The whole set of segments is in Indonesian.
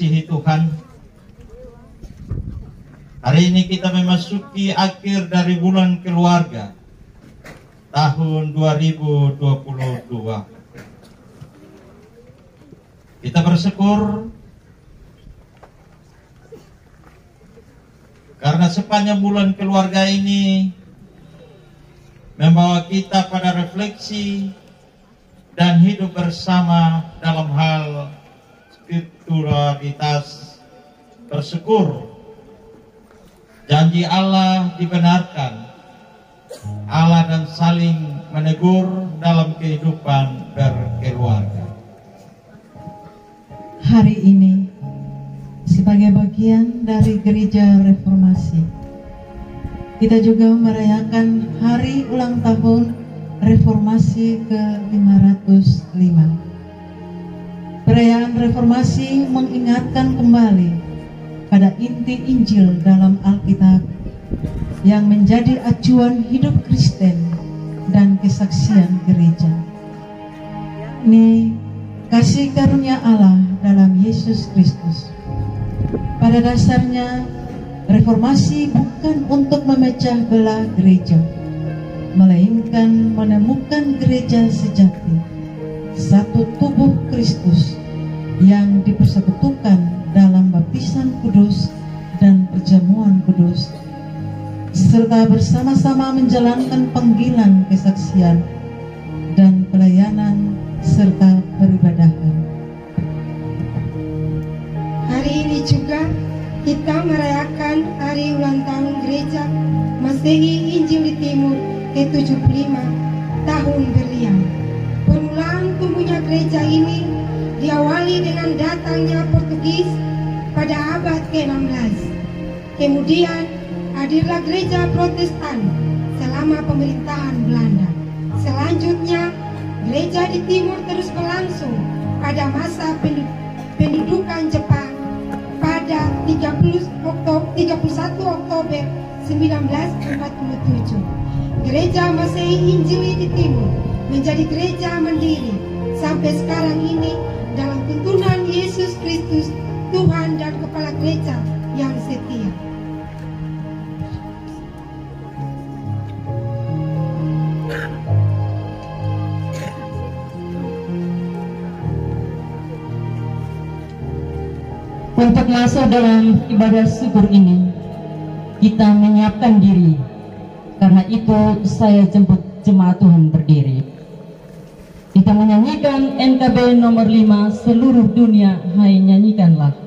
dikasihi Tuhan, hari ini kita memasuki akhir dari bulan keluarga tahun 2022. Kita bersyukur karena sepanjang bulan keluarga ini membawa kita pada refleksi dan hidup bersama dalam hal spiritualitas, bersyukur janji Allah dibenarkan, Allah dan saling menegur dalam kehidupan berkeluarga. Hari ini sebagai bagian dari Gereja Reformasi, kita juga merayakan hari ulang tahun Reformasi ke-505. Perayaan Reformasi mengingatkan kembali pada inti Injil dalam Alkitab yang menjadi acuan hidup Kristen dan kesaksian gereja. Ini kasih karunia Allah dalam Yesus Kristus. Pada dasarnya, reformasi bukan untuk memecah belah gereja, melainkan menemukan gereja sejati, satu tubuh Kristus yang dipersekutukan dalam baptisan kudus dan perjamuan kudus, serta bersama-sama menjalankan panggilan kesaksian dan pelayanan serta peribadahan. Hari ini juga kita merayakan hari ulang tahun Gereja Masehi Injil di Timur ke-75 tahun berlian. Permulaan tumbuhnya gereja ini diawali dengan datangnya Portugis pada abad ke-16. Kemudian hadirlah gereja Protestan selama pemerintahan Belanda. Selanjutnya gereja di Timur terus berlangsung pada masa pendudukan Jepang pada 31 Oktober 1947. Gereja Masehi Injil di Timur menjadi gereja mandiri sampai sekarang ini dalam tuntunan Yesus Kristus, Tuhan dan Kepala Gereja yang setia. Untuk masuk dalam ibadah syukur ini, kita menyiapkan diri. Karena itu saya jemput jemaat Tuhan berdiri. Kita menyanyikan NKB nomor 5, seluruh dunia hai nyanyikanlah.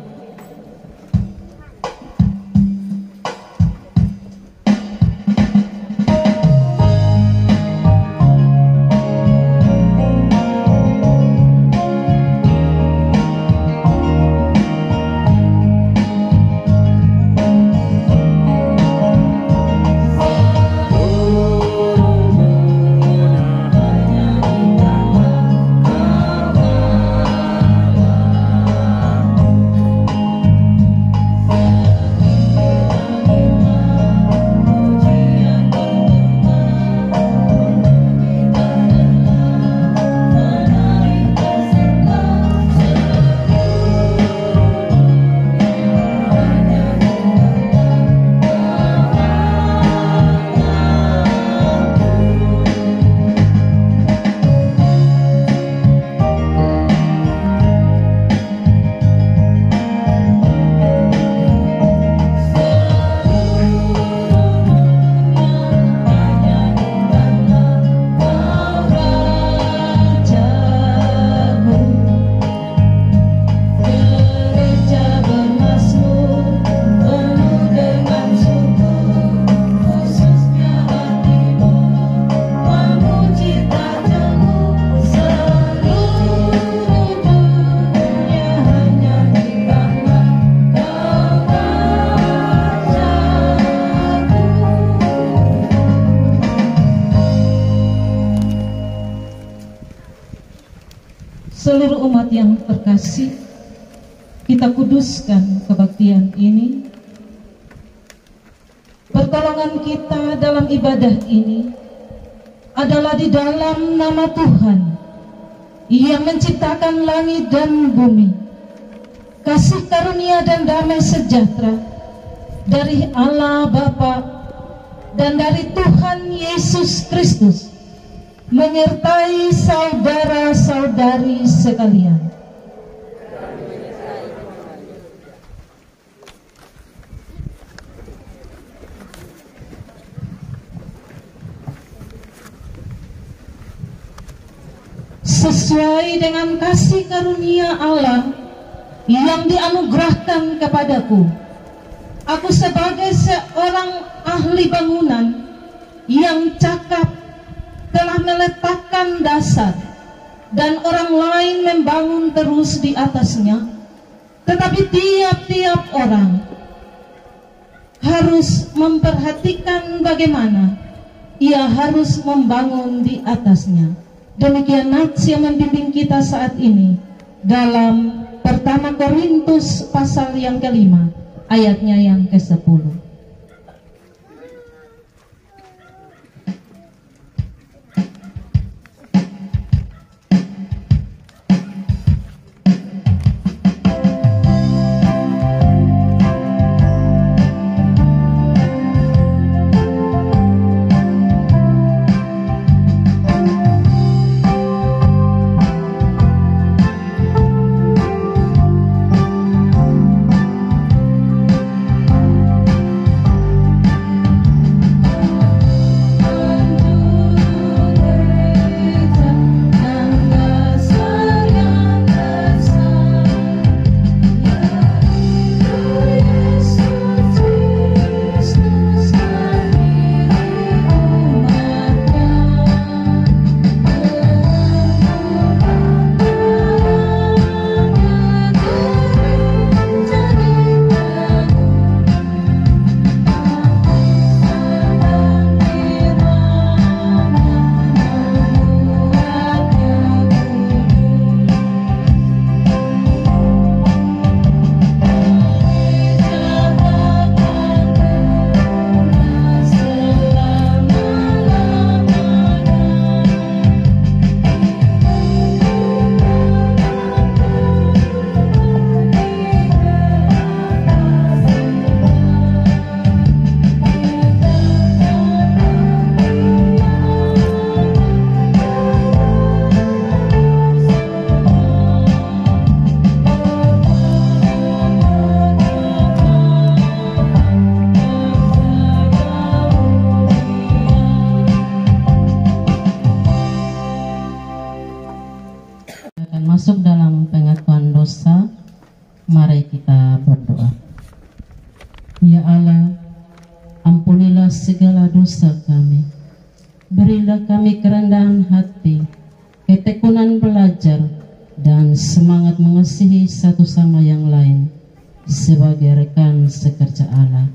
Seluruh umat yang terkasih, kita kuduskan kebaktian ini. Pertolongan kita dalam ibadah ini adalah di dalam nama Tuhan yang menciptakan langit dan bumi. kasih karunia dan damai sejahtera dari Allah Bapa dan dari Tuhan Yesus Kristus menyertai saudara-saudari sekalian. Sesuai dengan kasih karunia Allah yang dianugerahkan kepadaku, aku sebagai seorang ahli bangunan yang cakap telah meletakkan dasar dan orang lain membangun terus di atasnya, tetapi tiap-tiap orang harus memperhatikan bagaimana ia harus membangun di atasnya. Demikian nats yang membimbing kita saat ini dalam Pertama Korintus pasal yang kelima, ayatnya yang ke-10. Masuk dalam pengakuan dosa, mari kita berdoa. Ya Allah, ampunilah segala dosa kami, berilah kami kerendahan hati, ketekunan belajar, dan semangat mengasihi satu sama yang lain sebagai rekan sekerja Allah,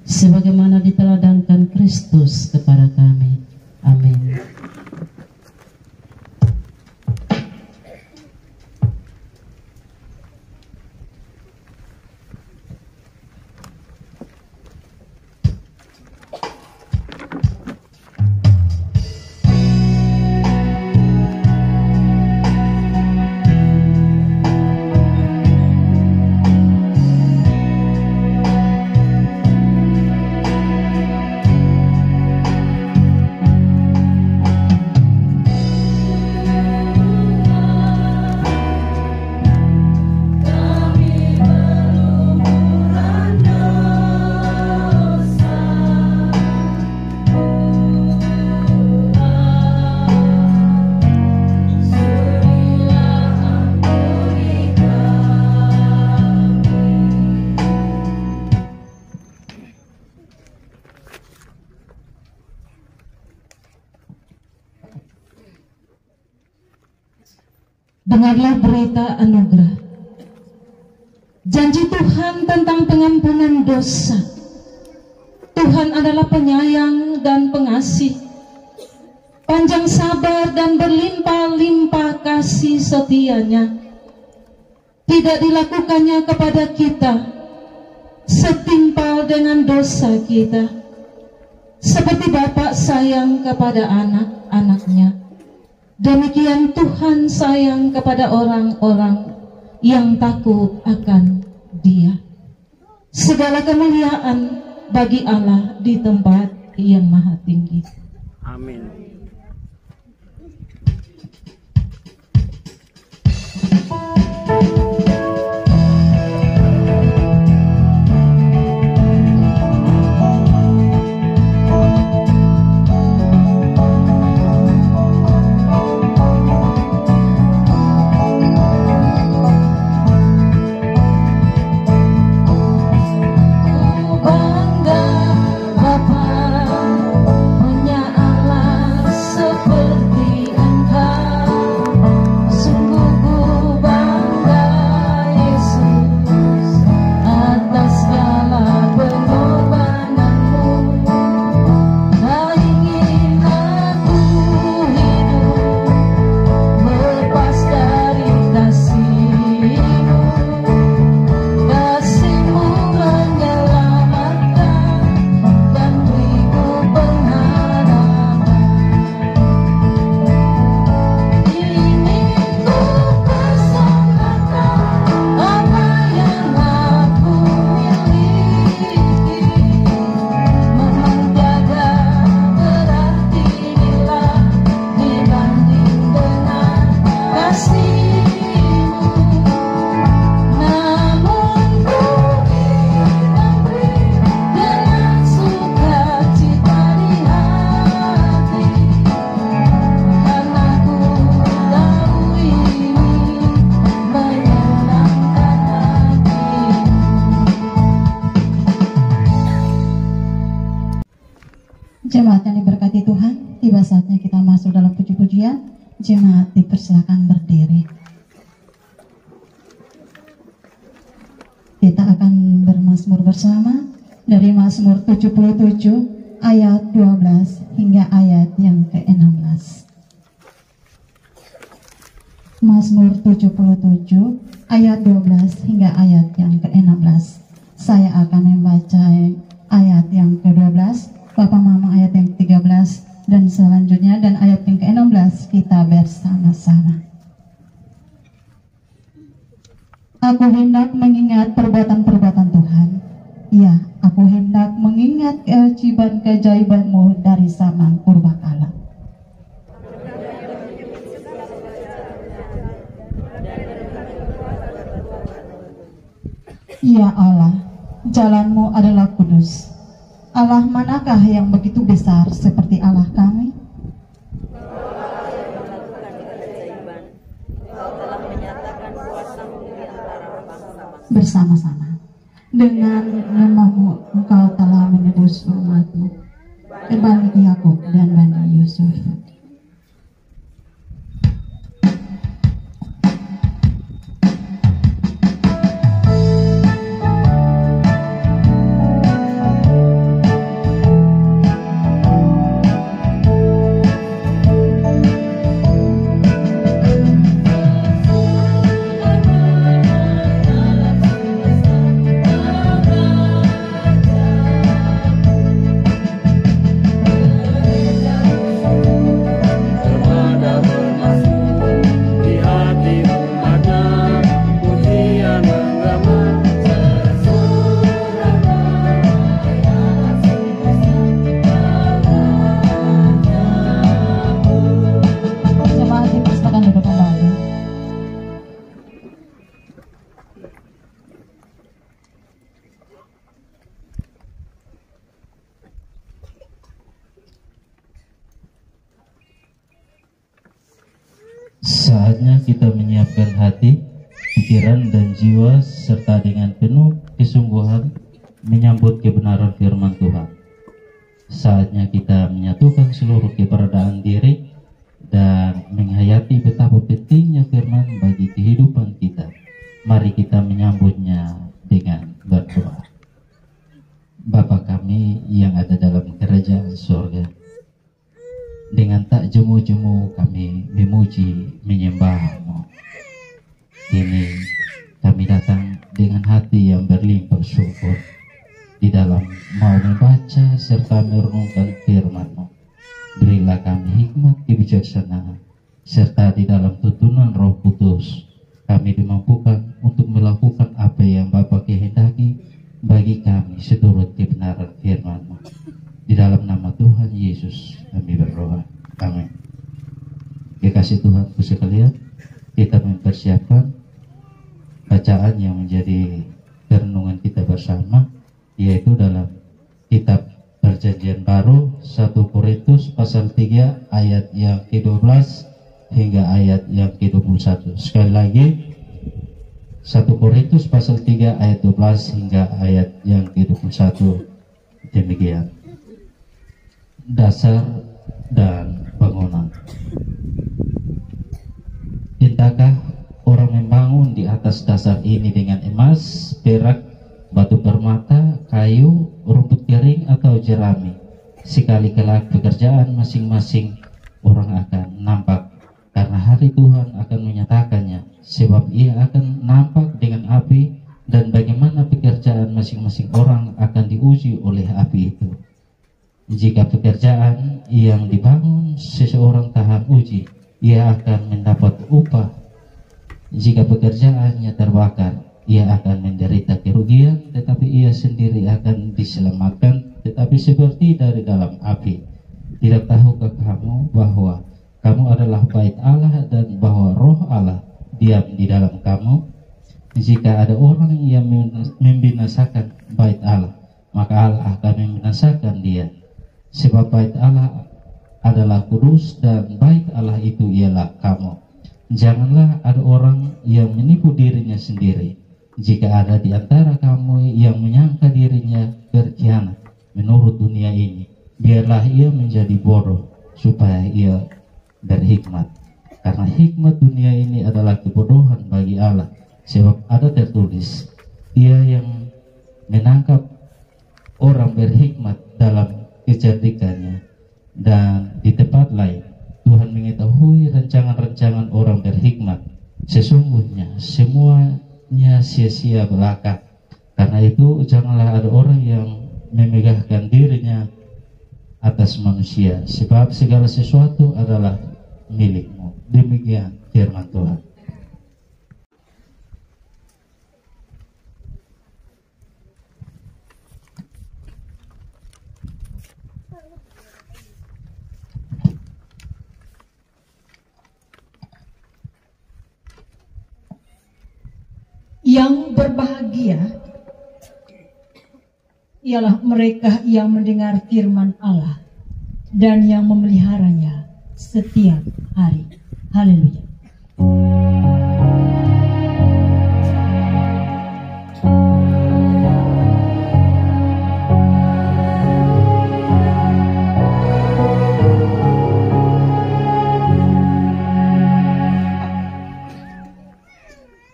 sebagaimana diteladankan Kristus kepada kami. Amin. Dengarlah berita anugerah. Janji Tuhan tentang pengampunan dosa. Tuhan adalah penyayang dan pengasih, panjang sabar dan berlimpah-limpah kasih setianya. Tidak dilakukannya kepada kita setimpal dengan dosa kita, seperti Bapa sayang kepada anak-anaknya. Demikian Tuhan sayang kepada orang-orang yang takut akan Dia. Segala kemuliaan bagi Allah di tempat yang maha tinggi. Amin. Bangga Bapa punya Allah seperti Engkau. Sungguh ku bangga Yesus atas segala pengorbananmu. Tak ingin aku hidup lepas dari kasih-Mu. Kasih-Mu menyelamatkan dan beriku pengharapan. Ingin ku persembahkan apa yang aku miliki. Menjaga berarti nilai dibanding dengan kasih-Mu. Namun ku ingin beri dengan sukacita di hati, karena ku tahu ini menyenangkan hati-Mu. Jemaat yang diberkati Tuhan, tiba saatnya kita masuk dalam puji-pujian. Jemaat dipersilakan berdiri. Kita akan bermazmur bersama dari Mazmur 77 ayat 12 hingga ayat yang ke-16. Mazmur 77 ayat 12 hingga ayat yang ke-16. Saya akan membaca ayat yang ke-12, Bapak Mama ayat yang ke-13, dan selanjutnya dan ayat yang ke-16 kita bersama-sama. Aku hendak mengingat perbuatan-perbuatan Tuhan. Ya, aku hendak mengingat keajaiban-keajaiban-Mu dari zaman purbakala. Ya Allah, jalan-Mu adalah kudus. Allah manakah yang begitu besar seperti Allah kami? Bersama-sama dengan nama-Mu Engkau telah menebus umat-Mu, Bani Yakub dan Bani Yusuf. Saatnya kita menyiapkan hati, pikiran, dan jiwa serta dengan penuh kesungguhan menyambut kebenaran firman Tuhan. Saatnya kita menyatukan seluruh keberadaan diri dan menghayati betapa pentingnya firman bagi kehidupan kita. Mari kita menyambutnya dengan berdoa. Bapa kami yang ada dalam kerajaan surga, dengan tak jemu-jemu kami memuji menyembah-Mu. Kini kami datang dengan hati yang berlimpah syukur di dalam mau membaca serta merenungkan firman-Mu. Berilah kami hikmat kebijaksanaan serta di dalam tuntunan Roh Kudus kami dimampukan untuk melakukan apa yang Bapa kehendaki bagi kami seturut kebenaran firman-Mu. Di dalam nama Tuhan Yesus kami berdoa. Amin. Dikasih Tuhan sekalian, kita mempersiapkan bacaan yang menjadi renungan kita bersama, yaitu dalam kitab Perjanjian Baru 1 Korintus pasal 3 ayat yang ke-12 hingga ayat yang ke-21. Sekali lagi, 1 Korintus pasal 3 ayat 12 hingga ayat yang ke-21. Demikian. Dasar dan bangunan. Tidakkah orang membangun di atas dasar ini dengan emas, perak, batu permata, kayu, rumput kering atau jerami? Sekali kelak pekerjaan masing-masing orang akan nampak, karena hari Tuhan akan menyatakannya, sebab ia akan nampak dengan api, dan bagaimana pekerjaan masing-masing orang akan diuji oleh api itu. Jika pekerjaan yang dibangun seseorang tahan uji, ia akan mendapat upah. Jika pekerjaannya terbakar, ia akan menderita kerugian, tetapi ia sendiri akan diselamatkan, tetapi seperti dari dalam api. Tidak tahukah kamu bahwa kamu adalah bait Allah dan bahwa Roh Allah diam di dalam kamu? Jika ada orang yang membinasakan bait Allah, maka Allah akan membinasakan dia. Sebab bait Allah adalah kudus dan bait Allah itu ialah kamu. Janganlah ada orang yang menipu dirinya sendiri. Jika ada di antara kamu yang menyangka dirinya berkhianat menurut dunia ini, biarlah ia menjadi bodoh supaya ia berhikmat. Karena hikmat dunia ini adalah kebodohan bagi Allah. Sebab ada tertulis, Dia yang menangkap orang berhikmat dalam kecerdikannya. Dan di tempat lain, Tuhan mengetahui rancangan-rancangan orang berhikmat. Sesungguhnya semuanya sia-sia belaka. Karena itu janganlah ada orang yang memegahkan dirinya atas manusia, sebab segala sesuatu adalah milikmu. Demikian firman Tuhan. Yang berbahagia ialah mereka yang mendengar firman Allah dan yang memeliharanya setiap hari. Haleluya.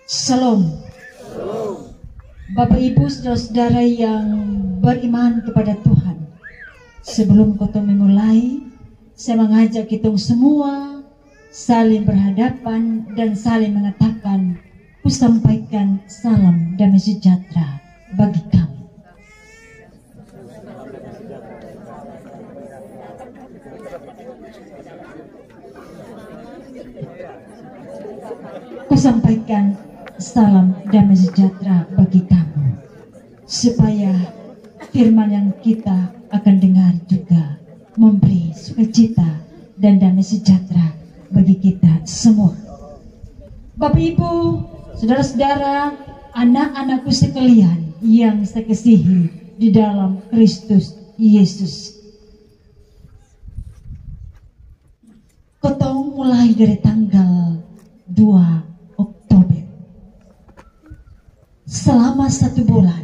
Salam. Bapak Ibu saudara-saudara yang beriman kepada Tuhan, sebelum kita memulai, saya mengajak kita semua saling berhadapan dan saling mengatakan, ku sampaikan salam damai sejahtera bagi kamu. Ku sampaikan salam damai sejahtera bagi kamu, supaya firman yang kita akan dengar juga memberi sukacita dan damai sejahtera bagi kita semua. Bapak Ibu, saudara-saudara, anak-anakku sekalian yang saya kasihi di dalam Kristus Yesus, ketong mulai dari tanggal 2 Oktober. Selama 1 bulan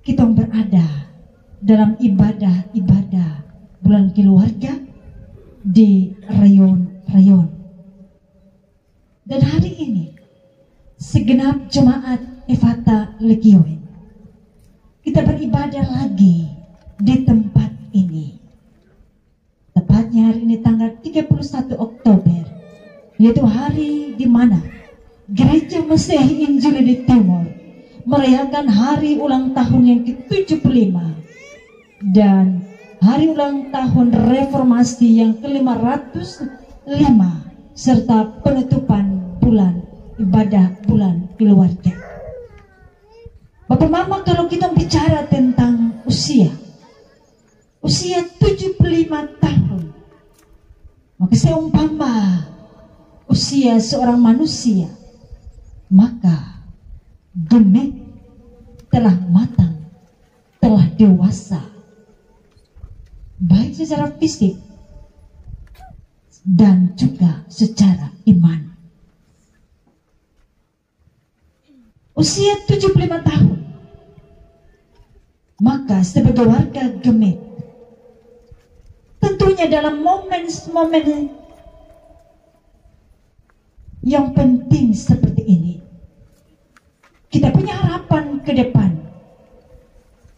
kita berada dalam ibadah-ibadah bulan keluarga di rayon-rayon. Dan hari ini segenap jemaat Efata Legioen kita beribadah lagi di tempat ini. Tepatnya hari ini tanggal 31 Oktober, yaitu hari di mana Gereja Masehi Injili di Timur merayakan hari ulang tahun yang ke-75 dan hari ulang tahun reformasi yang ke-505 serta penutupan bulan ibadah bulan keluarga. Bapak Mama, kalau kita bicara tentang usia 75 tahun, maka seumpama usia seorang manusia, maka Gemet telah matang, telah dewasa, baik secara fisik dan juga secara iman. Usia 75 tahun, maka sebagai warga Gemet, tentunya dalam momen-momen yang penting seperti ini, kita punya harapan ke depan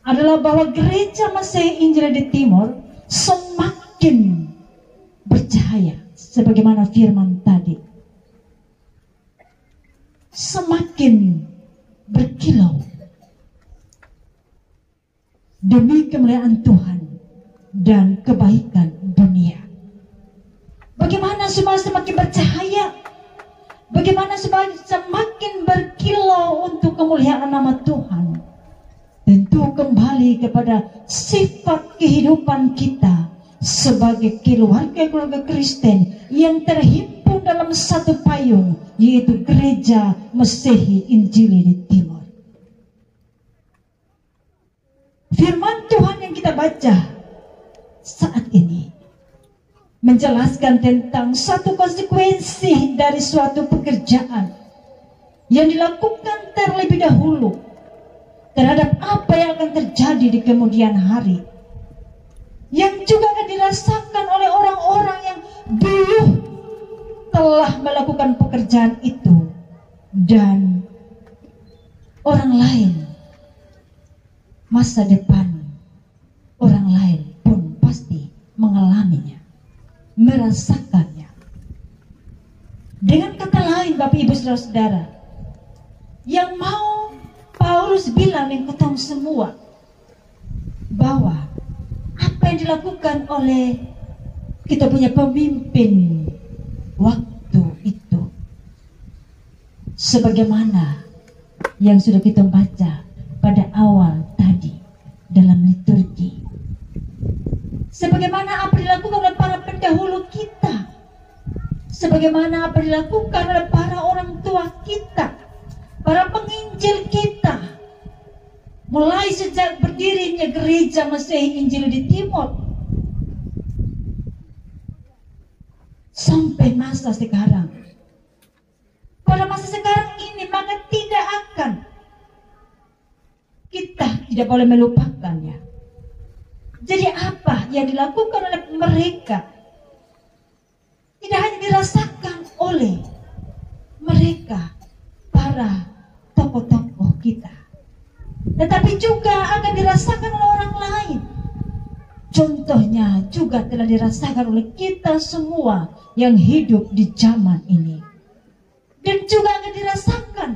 adalah bahwa Gereja Masehi Injili di Timor semakin bercahaya sebagaimana firman tadi, semakin berkilau demi kemuliaan Tuhan dan kebaikan dunia. Bagaimana semua semakin bercahaya, bagaimana semakin berkilau untuk kemuliaan nama Tuhan. Tentu kembali kepada sifat kehidupan kita sebagai keluarga Kristen yang terhimpun dalam satu payung, yaitu Gereja Masehi Injili di Timor. Firman Tuhan yang kita baca saat ini menjelaskan tentang satu konsekuensi dari suatu pekerjaan yang dilakukan terlebih dahulu terhadap apa yang akan terjadi di kemudian hari, yang juga akan dirasakan oleh orang-orang yang dulu telah melakukan pekerjaan itu, dan orang lain, masa depan orang lain pun pasti mengalaminya, merasakannya. Dengan kata lain, Bapak Ibu Saudara-saudara, yang mau Paulus bilang yang ketemu semua, bahwa apa yang dilakukan oleh kita punya pemimpin waktu itu, sebagaimana yang sudah kita baca pada awal tadi dalam liturgi, sebagaimana apa dilakukan oleh para pendahulu kita, sebagaimana apa dilakukan oleh para orang tua kita, para penginjil kita, mulai sejak berdirinya Gereja Masehi Injili di Timor sampai masa sekarang. Pada masa sekarang ini, maka kita tidak boleh melupakannya. Jadi apa yang dilakukan oleh mereka tidak hanya dirasakan oleh mereka, para tokoh-tokoh kita, tetapi juga akan dirasakan oleh orang lain. Contohnya juga telah dirasakan oleh kita semua yang hidup di zaman ini, dan juga akan dirasakan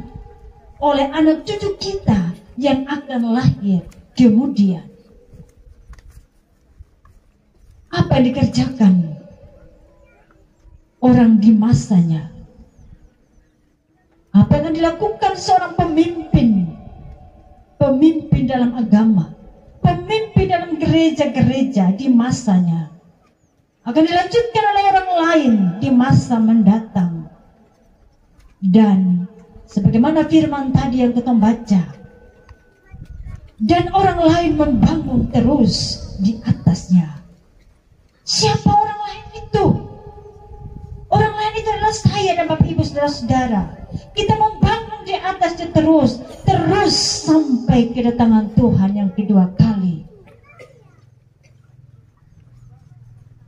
oleh anak cucu kita yang akan lahir kemudian. Apa yang dikerjakan orang di masanya, apa yang dilakukan seorang pemimpin dalam agama, pemimpin dalam gereja-gereja di masanya, akan dilanjutkan oleh orang lain di masa mendatang. Dan sebagaimana firman tadi yang kita baca, dan orang lain membangun terus di atasnya. Siapa orang lain itu? Orang lain itu adalah saya dan Bapak Ibu Saudara-saudara. Kita membangun di atasnya terus sampai kedatangan Tuhan yang kedua kali.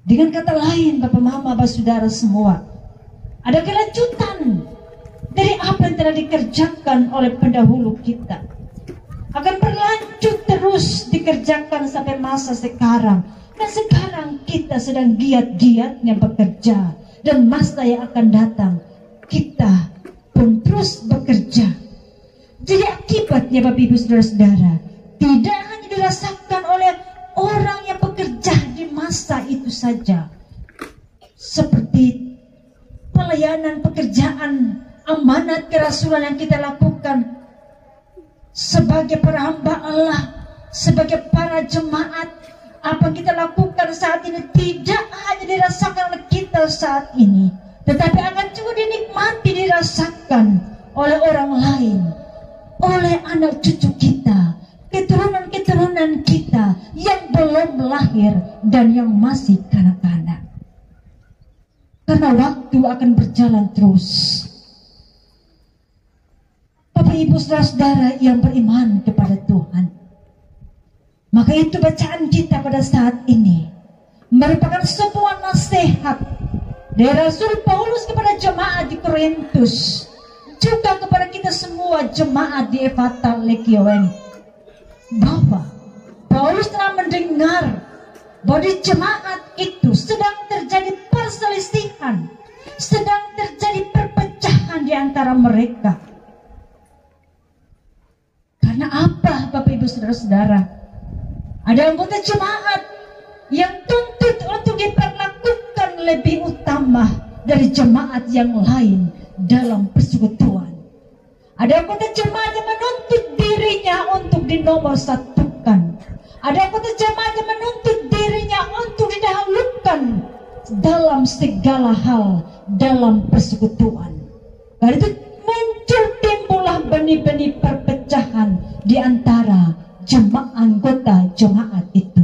Dengan kata lain, Bapak Mama, Bapak Saudara semua, ada kelanjutan dari apa yang telah dikerjakan oleh pendahulu kita, akan berlanjut terus dikerjakan sampai masa sekarang. Dan sekarang kita sedang giat-giatnya bekerja, dan masa yang akan datang kita pun terus bekerja. Jadi akibatnya Bapak Ibu Saudara-saudara, tidak hanya dirasakan oleh orang yang bekerja di masa itu saja, seperti pelayanan pekerjaan amanat kerasulan yang kita lakukan sebagai para hamba Allah, sebagai para jemaat. Apa yang kita lakukan saat ini tidak hanya dirasakan oleh kita saat ini, tetapi akan juga dinikmati, dirasakan oleh orang lain, oleh anak cucu kita, keturunan-keturunan kita yang belum lahir dan yang masih kanak-kanak. Karena waktu akan berjalan terus. Bapak Ibu saudara-saudara yang beriman kepada Tuhan, maka itu bacaan kita pada saat ini merupakan sebuah nasihat dari Rasul Paulus kepada jemaat di Korintus, juga kepada kita semua jemaat di Ephata Legioen, bahwa Paulus telah mendengar bahwa di jemaat itu sedang terjadi perselisihan, sedang terjadi perpecahan di antara mereka. Karena apa, Bapak Ibu saudara-saudara? Ada anggota jemaat yang tuntut untuk diperlakukan lebih utama dari jemaat yang lain dalam persekutuan. Ada anggota jemaat yang menuntut dirinya untuk dinomorsatukan. Ada anggota jemaat yang menuntut dirinya untuk didahulukan dalam segala hal dalam persekutuan. Karena itu timbullah benih-benih perpecahan di antara anggota jemaat itu.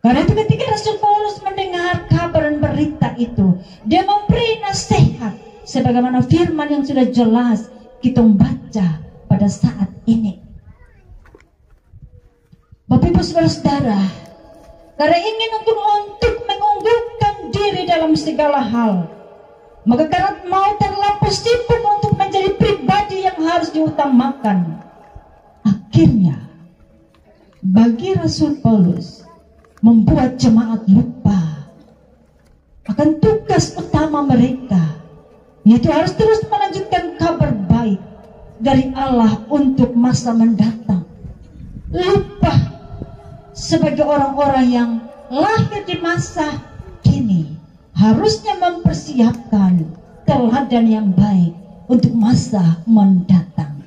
Karena itu ketika Rasul Paulus mendengar kabar dan berita itu, dia memberi nasihat sebagaimana firman yang sudah jelas kita baca pada saat ini. Bapak Ibu saudara-saudara, karena ingin untuk mengunggulkan diri dalam segala hal, maka karena mau terlampau sibuk untuk menjadi pribadi yang harus diutamakan, akhirnya bagi Rasul Paulus membuat jemaat lupa akan tugas utama mereka, yaitu harus terus melanjutkan kabar baik dari Allah untuk masa mendatang. Lupa sebagai orang-orang yang lahir di masa kini harusnya mempersiapkan teladan yang baik untuk masa mendatang.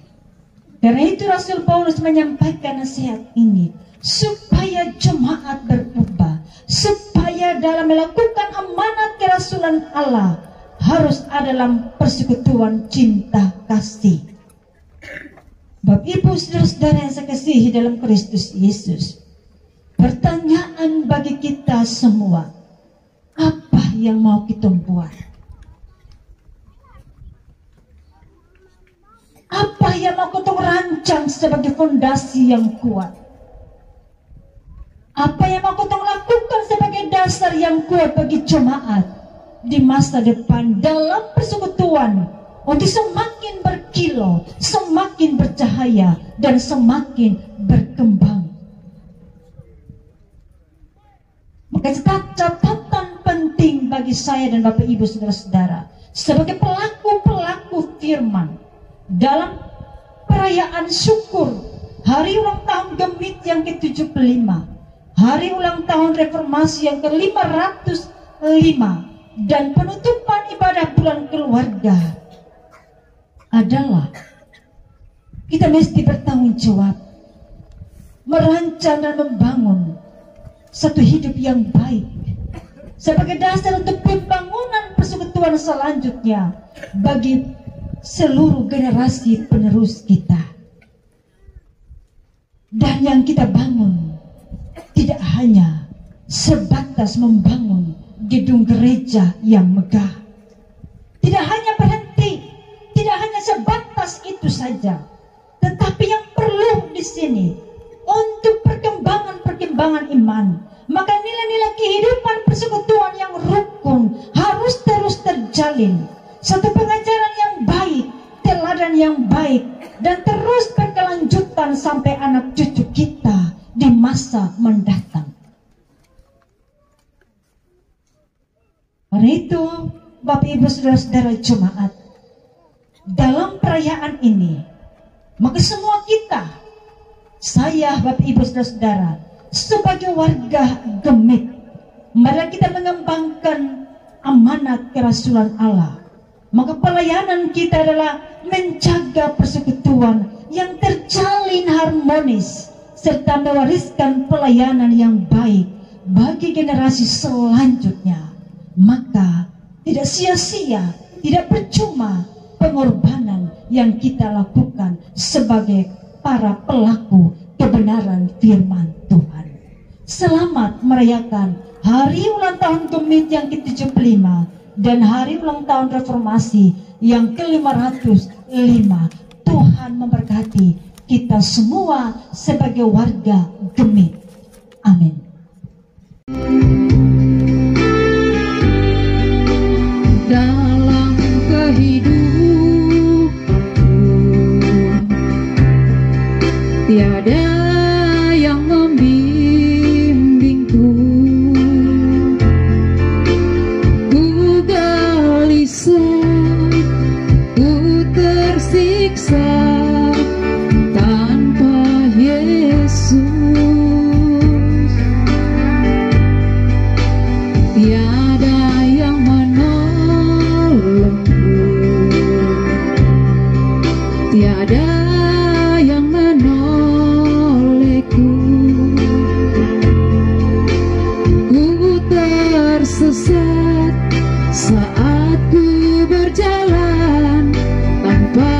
Karena itu Rasul Paulus menyampaikan nasihat ini supaya jemaat berubah, supaya dalam melakukan amanat kerasulan Allah harus ada dalam persekutuan cinta kasih. Bapak Ibu saudara-saudara yang saya kasihi dalam Kristus Yesus, pertanyaan bagi kita semua, apa yang mau kita buat? Apa yang mau kita rancang sebagai fondasi yang kuat? Apa yang mau kita lakukan sebagai dasar yang kuat bagi jemaat di masa depan dalam persekutuan untuk semakin berkilau, semakin bercahaya, dan semakin berkembang? Maka catatan penting bagi saya dan Bapak Ibu saudara-saudara sebagai pelaku-pelaku firman dalam perayaan syukur hari ulang tahun Gemit yang ke-75, hari ulang tahun reformasi yang ke-505, dan penutupan ibadah bulan keluarga adalah kita mesti bertanggung jawab merancang dan membangun satu hidup yang baik sebagai dasar untuk pembangunan persekutuan selanjutnya bagi seluruh generasi penerus kita. Dan yang kita bangun tidak hanya sebatas membangun gedung gereja yang megah, tidak hanya berhenti, tidak hanya sebatas itu saja, tetapi yang perlu di sini untuk perkembangan iman, maka nilai-nilai kehidupan persekutuan yang rukun harus terus terjalin. Satu pengajaran yang baik, teladan yang baik, dan terus berkelanjutan sampai anak cucu kita di masa mendatang. Karena itu, Bapak Ibu saudara-saudara jemaat, dalam perayaan ini, maka semua kita, saya Bapak Ibu saudara-saudara, sebagai warga Gemit, mari kita mengembangkan amanat kerasulan Allah maka pelayanan kita adalah menjaga persekutuan yang terjalin harmonis serta mewariskan pelayanan yang baik bagi generasi selanjutnya. Maka tidak sia-sia, tidak percuma pengorbanan yang kita lakukan sebagai para pelaku kebenaran firman Tuhan. Selamat merayakan hari ulang tahun Gemit yang ke-75 dan hari ulang tahun Reformasi yang ke-505. Tuhan memberkati kita semua sebagai warga Gemit. Amin. Dalam kehidupan tiada yang membimbingku, ku gelisah, ku tersiksa tanpa Yesus. Tiada yang menolongku, tiada yang menolehku. Ku tersesat saat ku berjalan tanpa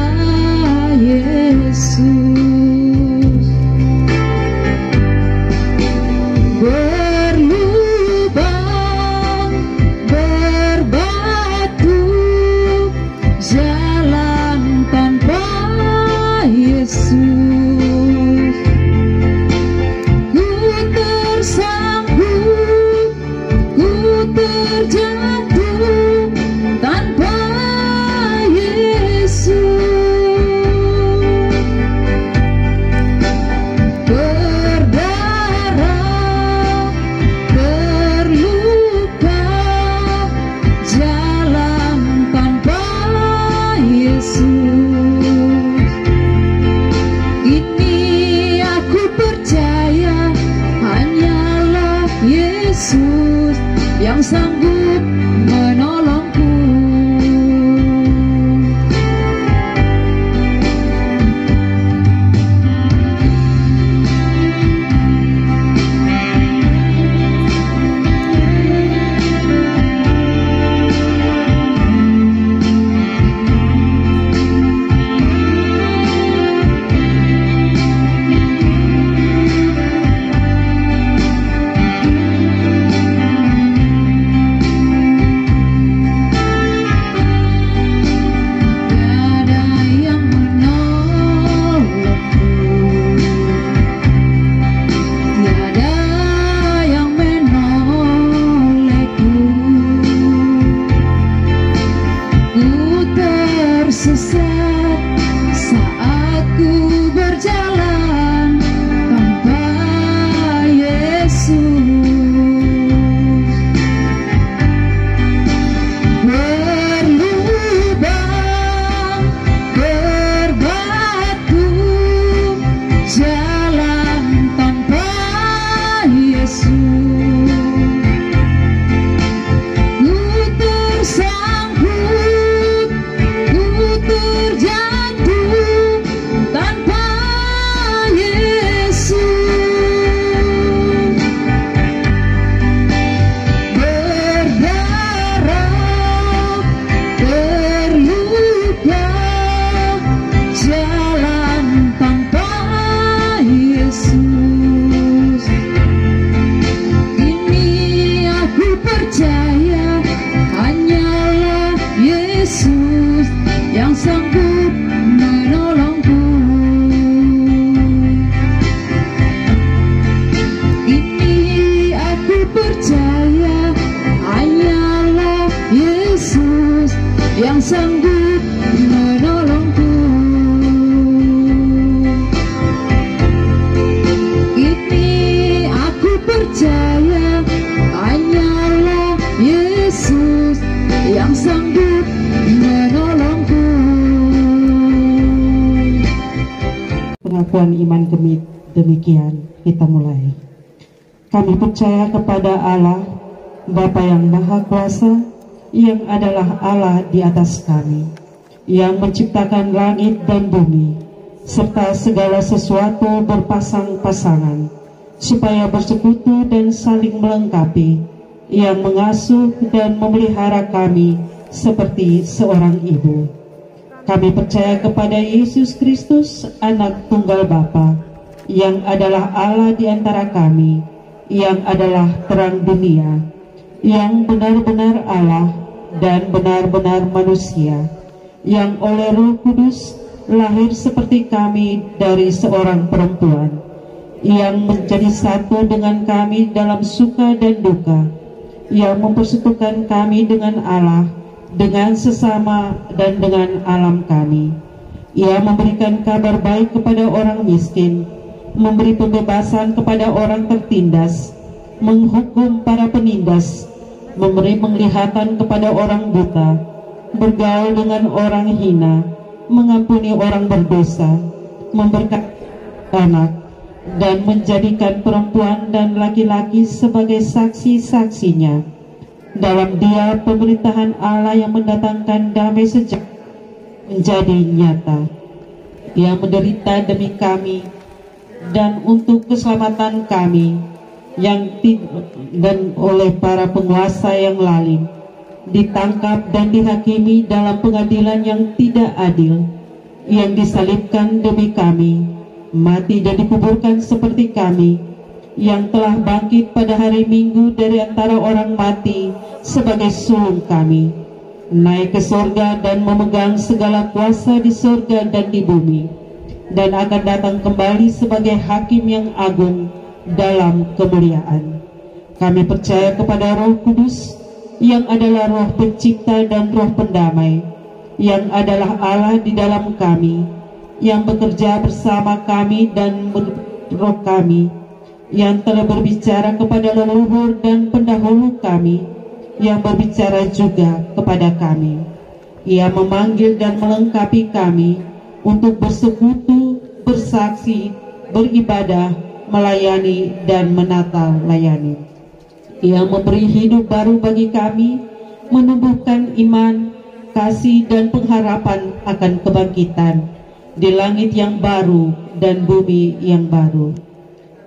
Yesus. Berlubang, berbatu, jalan tanpa Yesus. Ku tersangkut, ku terjatuh tanpa Yesus. Berdarah, terluka, jalan tanpa Yesus. Ini aku percaya hanyalah Yesus yang sanggup menolongku. Tiada yang menolongku, tiada yang menolehku. Ku tersesat saat ku berjalan tanpa Yesus. Berlubang, berbatu, jalan tanpa Yesus. Ku tersangkut, ku terjatuh tanpa Yesus. Berdarah, terluka, jalan tanpa Yesus. Ini aku percaya hanyalah Yesus yang sanggup menolongku. Ini aku percaya hanyalah Yesus yang sanggup menolongku. Ini aku percaya hanyalah Yesus yang sanggup menolongku. Pengakuan iman Gemit demikian kita mulai. Kami percaya kepada Allah, Bapa yang Maha Kuasa, yang adalah Allah di atas kami, yang menciptakan langit dan bumi, serta segala sesuatu berpasang-pasangan, supaya bersekutu dan saling melengkapi, yang mengasuh dan memelihara kami seperti seorang ibu. Kami percaya kepada Yesus Kristus, Anak Tunggal Bapa, yang adalah Allah di antara kami, yang adalah terang dunia, yang benar-benar Allah dan benar-benar manusia, yang oleh Roh Kudus lahir seperti kami dari seorang perempuan, yang menjadi satu dengan kami dalam suka dan duka, yang mempersatukan kami dengan Allah, dengan sesama dan dengan alam kami. Ia memberikan kabar baik kepada orang miskin, memberi pembebasan kepada orang tertindas, menghukum para penindas, memberi penglihatan kepada orang buta, bergaul dengan orang hina, mengampuni orang berdosa, memberkati anak, dan menjadikan perempuan dan laki-laki sebagai saksi-saksinya. Dalam Dia pemerintahan Allah yang mendatangkan damai sejahtera menjadi nyata. Ia menderita demi kami dan untuk keselamatan kami, dan oleh para penguasa yang lalim ditangkap dan dihakimi dalam pengadilan yang tidak adil, yang disalibkan demi kami, mati dan dikuburkan seperti kami, yang telah bangkit pada hari Minggu dari antara orang mati sebagai sulung kami, naik ke surga dan memegang segala kuasa di surga dan di bumi, dan akan datang kembali sebagai hakim yang agung dalam kemuliaan. Kami percaya kepada Roh Kudus, yang adalah Roh Pencipta dan Roh Pendamai, yang adalah Allah di dalam kami, yang bekerja bersama kami dan roh kami, yang telah berbicara kepada leluhur dan pendahulu kami, yang berbicara juga kepada kami. Ia memanggil dan melengkapi kami untuk bersekutu, bersaksi, beribadah, melayani, dan menata layani. Ia memberi hidup baru bagi kami, menumbuhkan iman, kasih, dan pengharapan akan kebangkitan di langit yang baru dan bumi yang baru.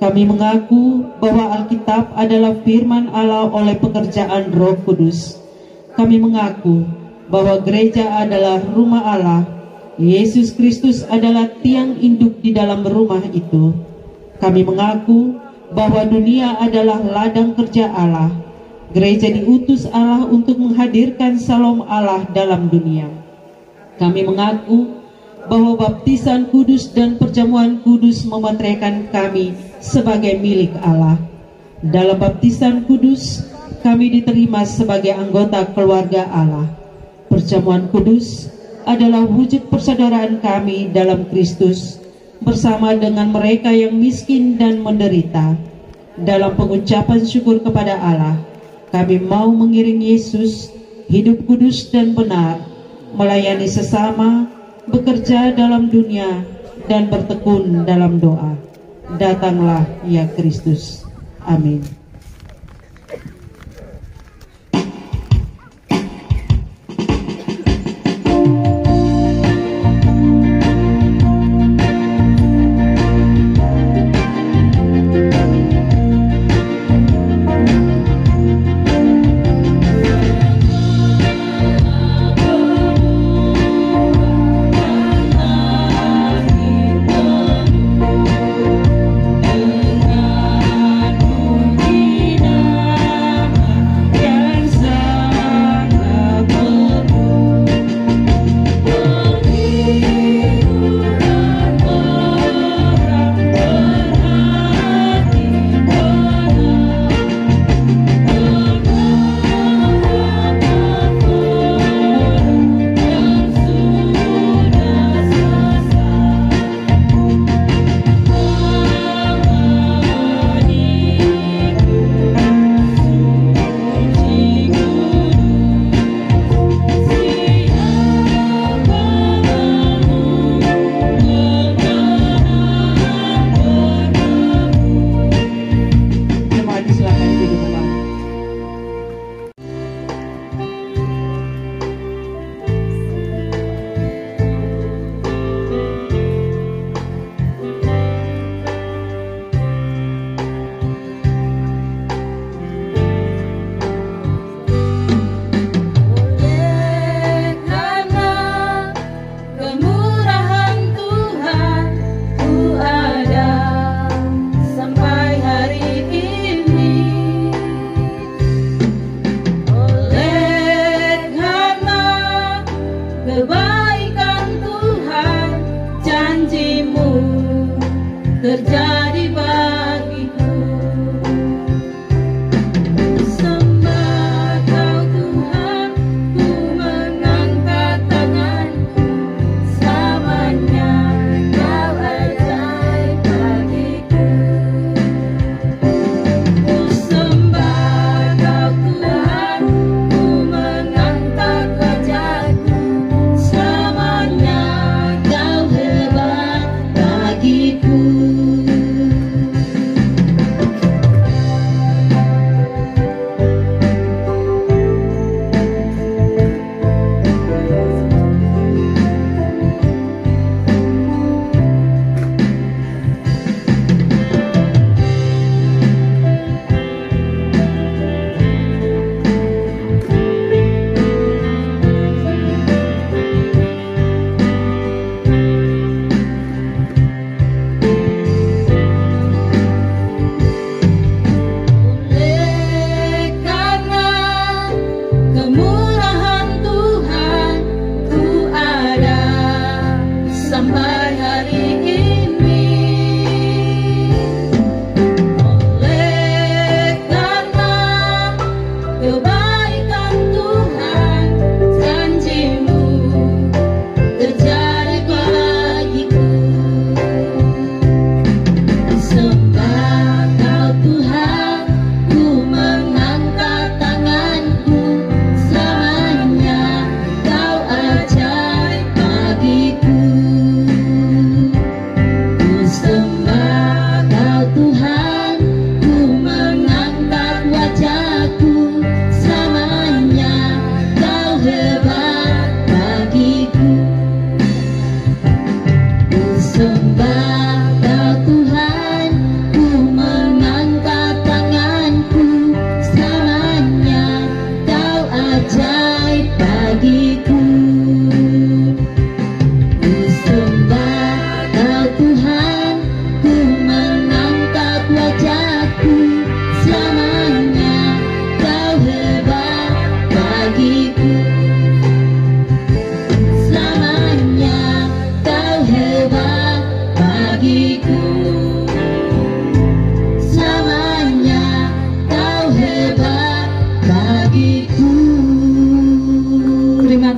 Kami mengaku bahwa Alkitab adalah firman Allah oleh pekerjaan Roh Kudus. Kami mengaku bahwa gereja adalah rumah Allah, Yesus Kristus adalah tiang induk di dalam rumah itu. Kami mengaku bahwa dunia adalah ladang kerja Allah. Gereja diutus Allah untuk menghadirkan Salom Allah dalam dunia. Kami mengaku bahwa baptisan kudus dan perjamuan kudus memeteraikan kami sebagai milik Allah. Dalam baptisan kudus, kami diterima sebagai anggota keluarga Allah. Perjamuan kudus adalah wujud persaudaraan kami dalam Kristus, bersama dengan mereka yang miskin dan menderita. Dalam pengucapan syukur kepada Allah, kami mau mengiring Yesus, hidup kudus dan benar, melayani sesama, bekerja dalam dunia, dan bertekun dalam doa. Datanglah ya Kristus. Amin. Dengan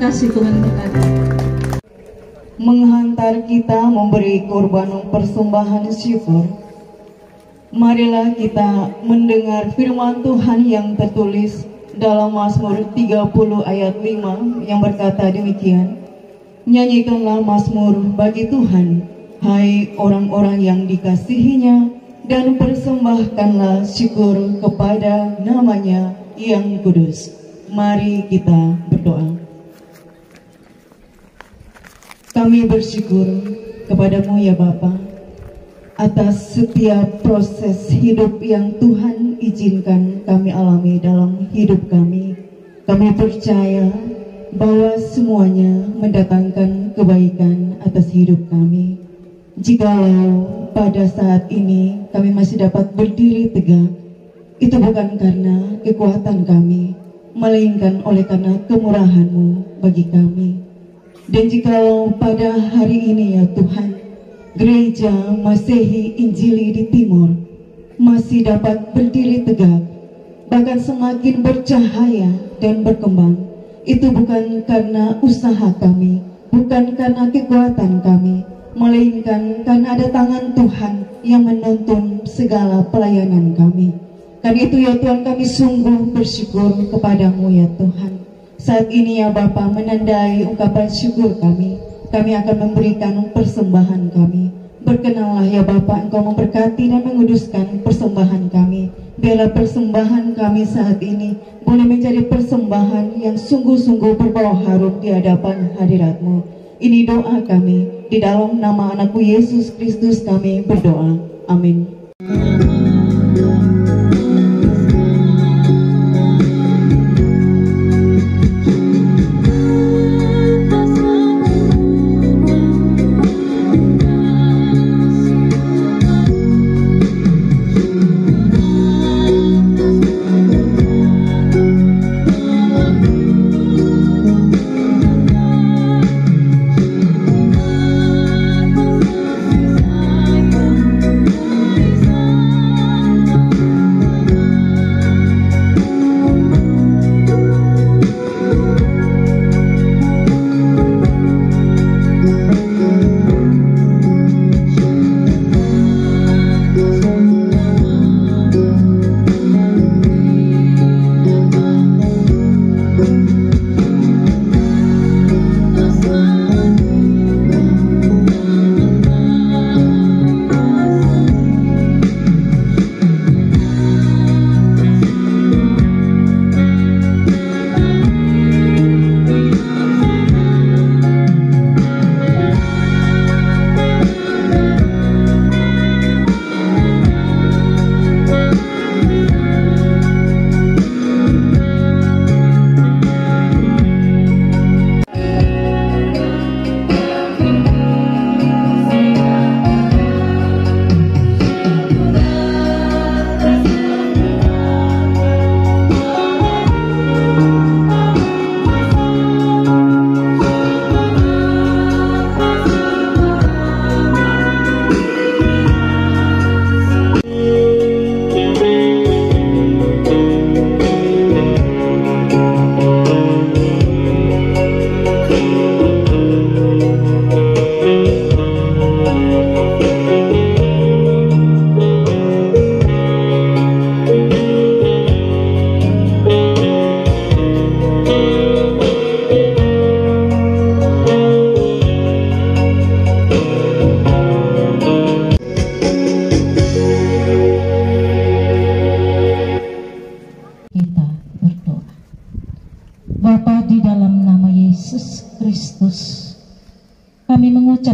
kasih Tuhan berkati. Menghantar kita memberi korban persembahan syukur. Marilah kita mendengar firman Tuhan yang tertulis dalam Mazmur 30 ayat 5 yang berkata demikian. Nyanyikanlah Mazmur bagi Tuhan, hai orang-orang yang dikasihinya, dan persembahkanlah syukur kepada namanya yang kudus. Mari kita berdoa. Kami bersyukur kepadamu ya Bapa, atas setiap proses hidup yang Tuhan izinkan kami alami dalam hidup kami. Kami percaya bahwa semuanya mendatangkan kebaikan atas hidup kami. Jikalau pada saat ini kami masih dapat berdiri tegak, itu bukan karena kekuatan kami, melainkan oleh karena kemurahan-Mu bagi kami. Dan jikalau pada hari ini ya Tuhan, Gereja Masehi Injili di Timur masih dapat berdiri tegak, bahkan semakin bercahaya dan berkembang, itu bukan karena usaha kami, bukan karena kekuatan kami, melainkan karena ada tangan Tuhan yang menuntun segala pelayanan kami. Karena itu ya Tuhan, kami sungguh bersyukur kepadamu ya Tuhan. Saat ini ya Bapa, menandai ungkapan syukur kami akan memberikan persembahan kami. Berkenanlah ya Bapa, Engkau memberkati dan menguduskan persembahan kami. Biarlah persembahan kami saat ini boleh menjadi persembahan yang sungguh-sungguh berbau harum di hadapan hadirat-Mu. Ini doa kami, di dalam nama anakmu Yesus Kristus kami berdoa. Amin.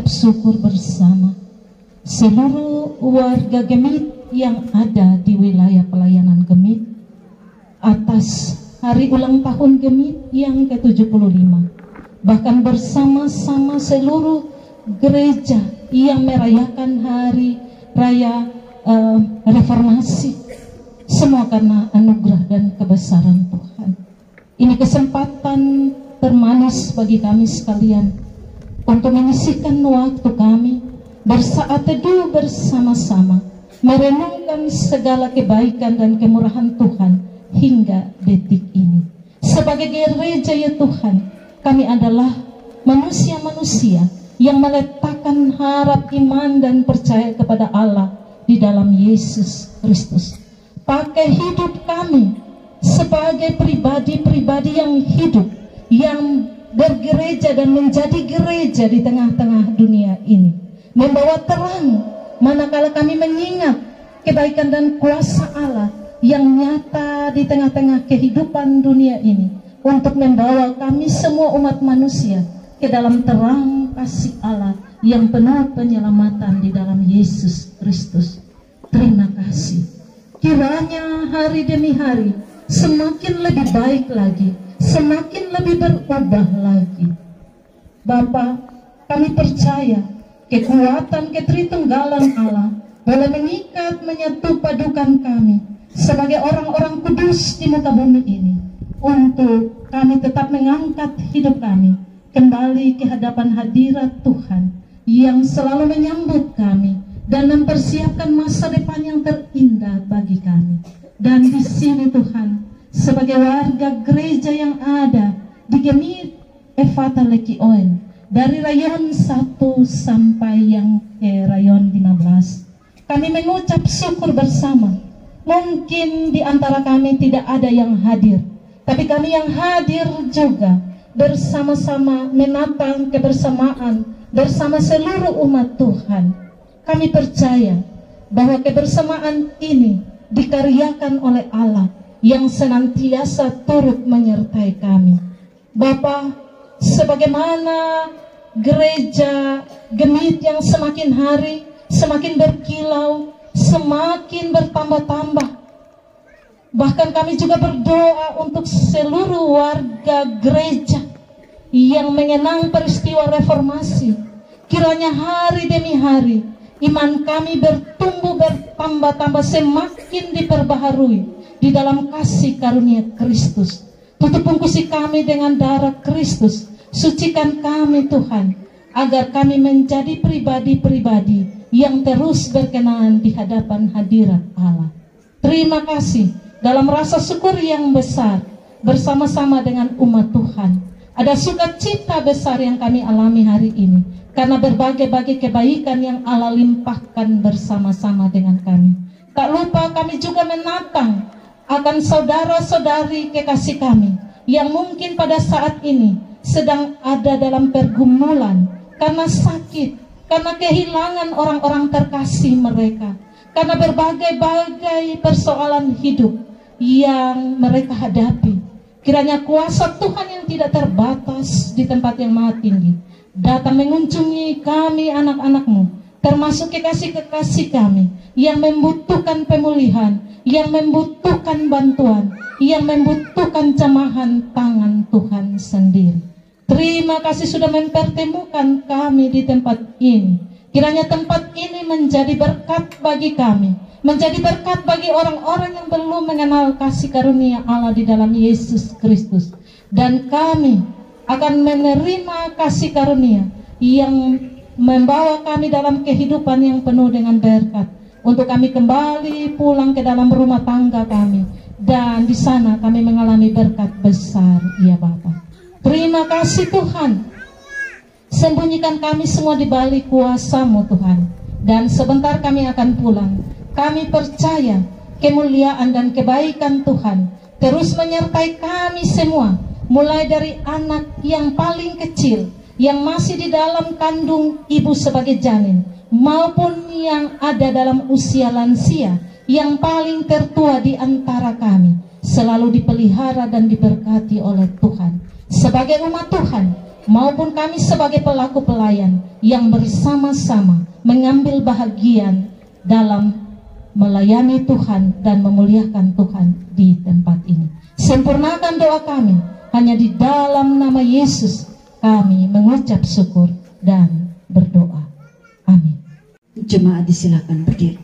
Syukur bersama seluruh warga Gemit yang ada di wilayah pelayanan Gemit atas hari ulang tahun Gemit yang ke-75, bahkan bersama-sama seluruh gereja yang merayakan hari raya reformasi, semua karena anugerah dan kebesaran Tuhan. Ini kesempatan termanis bagi kami sekalian untuk menyisihkan waktu kami bersaat teduh bersama-sama, merenungkan segala kebaikan dan kemurahan Tuhan hingga detik ini. Sebagai gereja ya Tuhan, kami adalah manusia-manusia yang meletakkan harap, iman, dan percaya kepada Allah di dalam Yesus Kristus. Pakai hidup kami sebagai pribadi-pribadi yang hidup, yang bergereja dan menjadi gereja di tengah-tengah dunia ini, membawa terang manakala kami mengingat kebaikan dan kuasa Allah yang nyata di tengah-tengah kehidupan dunia ini, untuk membawa kami semua umat manusia ke dalam terang kasih Allah yang penuh penyelamatan di dalam Yesus Kristus. Terima kasih. Kiranya hari demi hari semakin lebih baik lagi, semakin lebih berubah lagi. Bapa, kami percaya kekuatan ketritunggalan Allah boleh mengikat, menyatu, padukan kami sebagai orang-orang kudus di muka bumi ini, untuk kami tetap mengangkat hidup kami kembali ke hadapan hadirat Tuhan yang selalu menyambut kami dan mempersiapkan masa depan yang terindah bagi kami. Dan di sini Tuhan, sebagai warga gereja yang ada di Gemit Efata Lekioen, dari rayon 1 sampai yang ke rayon 15, kami mengucap syukur bersama. Mungkin di antara kami tidak ada yang hadir, tapi kami yang hadir juga bersama-sama menatang kebersamaan bersama seluruh umat Tuhan. Kami percaya bahwa kebersamaan ini dikaryakan oleh Allah yang senantiasa turut menyertai kami. Bapa, sebagaimana gereja Gemit yang semakin hari semakin berkilau, semakin bertambah-tambah, bahkan kami juga berdoa untuk seluruh warga gereja yang mengenang peristiwa reformasi. Kiranya hari demi hari iman kami bertumbuh, bertambah-tambah, semakin diperbaharui di dalam kasih karunia Kristus. Tutup bungkusi kami dengan darah Kristus. Sucikan kami Tuhan, agar kami menjadi pribadi-pribadi yang terus berkenan di hadapan hadirat Allah. Terima kasih. Dalam rasa syukur yang besar bersama-sama dengan umat Tuhan, ada sukacita besar yang kami alami hari ini karena berbagai-bagai kebaikan yang Allah limpahkan bersama-sama dengan kami. Tak lupa kami juga menatang akan saudara-saudari kekasih kami yang mungkin pada saat ini sedang ada dalam pergumulan karena sakit, karena kehilangan orang-orang terkasih mereka, karena berbagai-bagai persoalan hidup yang mereka hadapi. Kiranya kuasa Tuhan yang tidak terbatas di tempat yang maha tinggi datang mengunjungi kami anak-anak-Mu, termasuk kekasih-kekasih kami yang membutuhkan pemulihan, yang membutuhkan bantuan, yang membutuhkan jamahan tangan Tuhan sendiri. Terima kasih sudah mempertemukan kami di tempat ini. Kiranya tempat ini menjadi berkat bagi kami, menjadi berkat bagi orang-orang yang belum mengenal kasih karunia Allah di dalam Yesus Kristus. Dan kami akan menerima kasih karunia yang membawa kami dalam kehidupan yang penuh dengan berkat, untuk kami kembali pulang ke dalam rumah tangga kami, dan di sana kami mengalami berkat besar, ya Bapa. Terima kasih Tuhan. Sembunyikan kami semua di balik kuasa-Mu Tuhan, dan sebentar kami akan pulang. Kami percaya kemuliaan dan kebaikan Tuhan terus menyertai kami semua, mulai dari anak yang paling kecil yang masih di dalam kandung ibu sebagai janin, maupun yang ada dalam usia lansia, yang paling tertua di antara kami, selalu dipelihara dan diberkati oleh Tuhan. Sebagai umat Tuhan, maupun kami sebagai pelaku pelayan yang bersama-sama mengambil bahagian dalam melayani Tuhan dan memuliakan Tuhan di tempat ini. Sempurnakan doa kami, hanya di dalam nama Yesus kami mengucap syukur dan berdoa. Amin. Jemaat disilakan berdiri.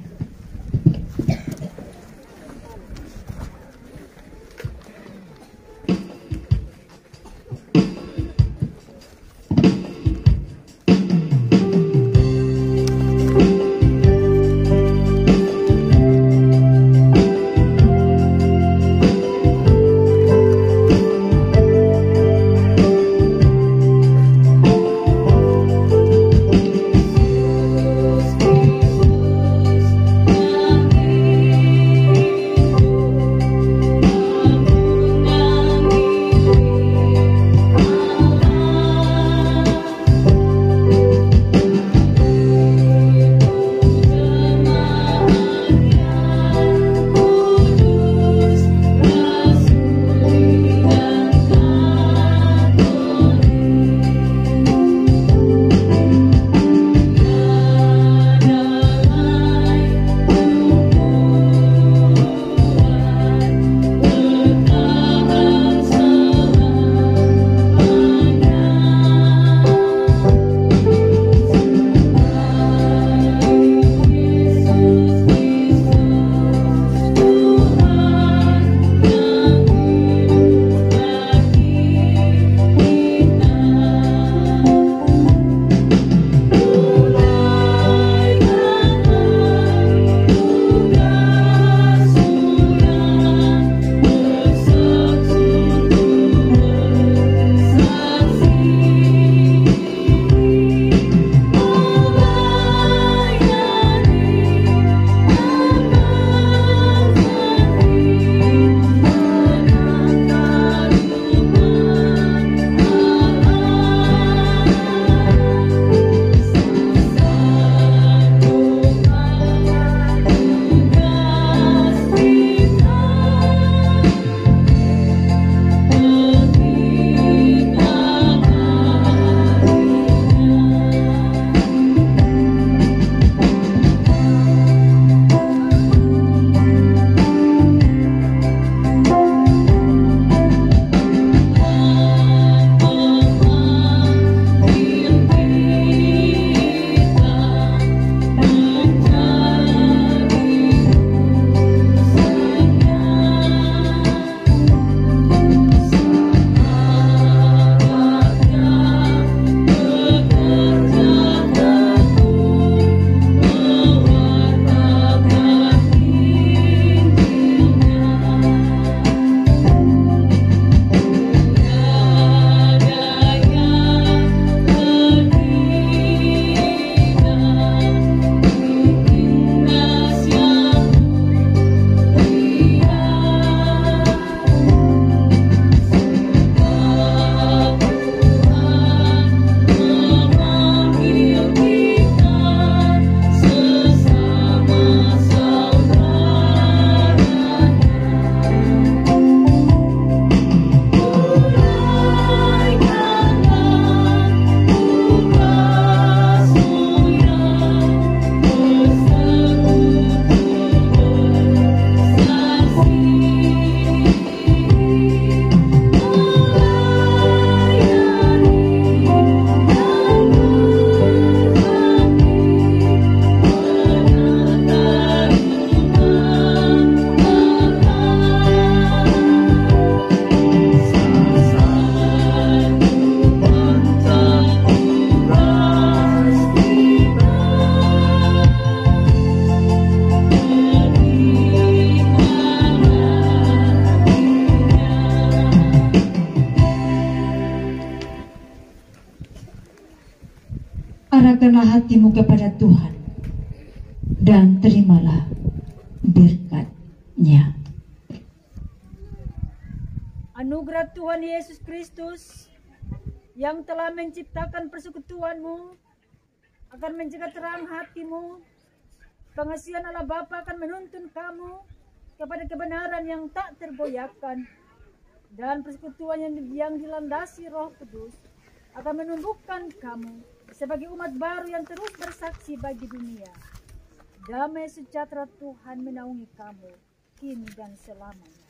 Arahkanlah hatimu kepada Tuhan dan terimalah berkat-Nya. Anugerah Tuhan Yesus Kristus yang telah menciptakan persekutuanmu akan menjaga terang hatimu. Pengasihan Allah Bapa akan menuntun kamu kepada kebenaran yang tak tergoyahkan, dan persekutuan yang dilandasi Roh Kudus akan menumbuhkan kamu sebagai umat baru yang terus bersaksi bagi dunia. Damai sejahtera Tuhan menaungi kamu kini dan selamanya.